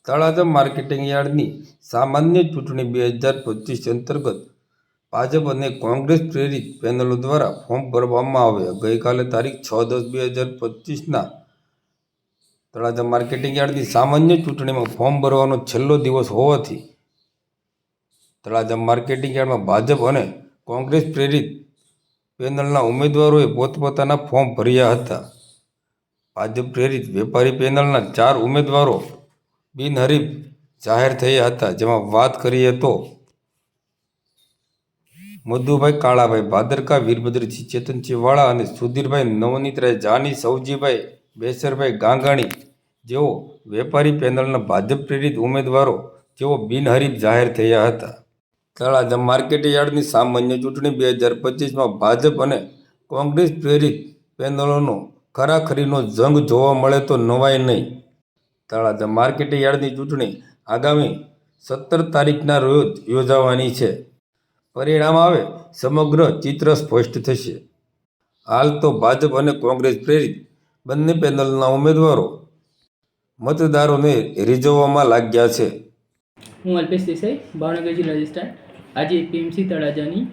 Talaja marketing યાર્ડની સામાન્ય ચૂંટણી 2025 અંતર્ગત ભાજપ અને કોંગ્રેસ પ્રેરિત પેનલો દ્વારા ફોર્મ ભરવામાં આવ્યા. ગઈકાલે તારીખ 6/10/2025ના તળાજા માર્કેટિંગ યાર્ડની સામાન્ય ચૂંટણીમાં ફોર્મ ભરવાનો છેલ્લો દિવસ હોવાથી તળાજા માર્કેટિંગ યાર્ડમાં ભાજપ અને કોંગ્રેસ પ્રેરિત પેનલના ઉમેદવારોએ પોતપોતાના ફોર્મ ભર્યા હતા. ભાજપ પ્રેરિત વેપારી પેનલના 4 ઉમેદવારો બિનહરીફ જાહેર થયા હતા, જેમાં વાત કરીએ તો મધુભાઈ કાળાભાઈ ભાદરકા, વીરભદ્રસિંહ ચેતનસિંહ વાળા અને સુધીરભાઈ નવનીતરાય જાની, સૌજીભાઈ બેસરભાઈ ગાંગાણી જેઓ વેપારી પેનલના ભાજપ પ્રેરિત ઉમેદવારો જેઓ બિનહરીફ જાહેર થયા હતા. તળાજા માર્કેટ યાર્ડની સામાન્ય ચૂંટણી 2025માં ભાજપ અને કોંગ્રેસ પ્રેરિત પેનલોનો ખરાખરીનો જંગ જોવા મળે તો નવાઈ નહીં. તળાજા માર્કેટ યાર્ડની ચૂંટણી આગામી 17 તારીખના રોજ યોજાવાની છે. પરિણામ આવે સમગ્ર ચિત્ર સ્પષ્ટ થશે. હાલ તો ભાજપ અને કોંગ્રેસ પ્રેરિત બંને પેનલના ઉમેદવારો મતદારોને રીઝવવામાં લાગ્યા છે. હું અલ્પેશ દેસાઈ, ભાવનગર જિલ્લા રજિસ્ટ્રાર. આજે પીએમસી તળાજાની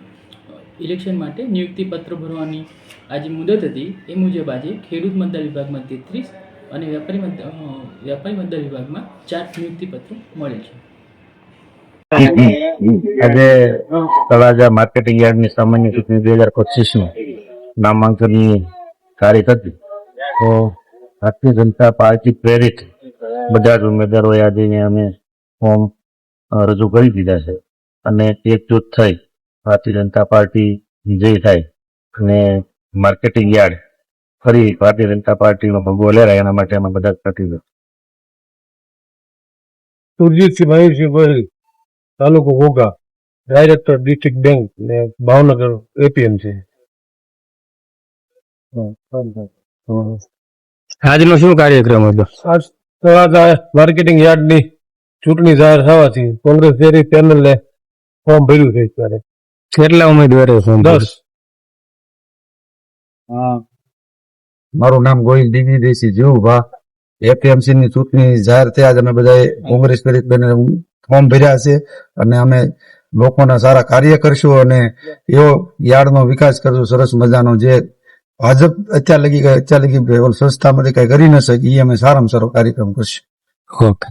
ઇલેક્શન માટે નિયુક્તિપત્ર ભરવાની આજે મુદત હતી. એ મુજબ આજે ખેડૂત મતદાર વિભાગમાં 33 અને વ્યાપારી મતદાર વિભાગમાં 4 નિયુક્તિપત્રો મળેલ છે. આજે તળાજા માર્કેટિંગ યાર્ડની સામાન્ય ચૂંટણી 2025 નામાંકનની તારીખ હતી, તો ભારતીય જનતા પાર્ટી પ્રેરિત બધા જ ઉમેદવારોએ આજે અમે ફોર્મ રજૂ કરી દીધા છે અને એકજૂથ થઈ ભારતીય જનતા પાર્ટી વિજયી થાય અને માર્કેટિંગ યાર્ડ ફરી ભારતીય જનતા પાર્ટીનો ભગવો લહેરાય એના માટે અમે બધા પ્રતિબદ્ધ. સુરજીતસિંહ મયુરસિંહ, તાલુકો ઘોઘા, ડાયરેક્ટર ડિસ્ટ્રિક્ટ બેંક ને ભાવનગર એપીએમસી. આજનો શું કાર્યક્રમ હતો? આજ તળાજા માર્કેટિંગ યાર્ડની ચૂંટણી જાહેર થવાથી કોંગ્રેસ પ્રેરિત પેનલે ફોર્મ ભર્યું છે. ત્યારે કેટલા ઉમેદવારો ફોર્મ? 10. મારું નામ ગોહિલ દિગ્વિજયસિંહ જીવુભા. એપીએમસી ની ચૂંટણી જાહેર થયા અમે બધાએ કોંગ્રેસ પ્રેરિત ફોર્મ ભર્યા છે અને અમે લોકોના સારા કાર્ય કરશું અને એવો યાર્ડનો વિકાસ કરશું સરસ મજાનો. જે ભાજપ અત્યાર લગી સંસ્થામાંથી કઈ કરી ન શકી એ અમે સારામાં સારો કાર્યક્રમ કરશું. ઓકે.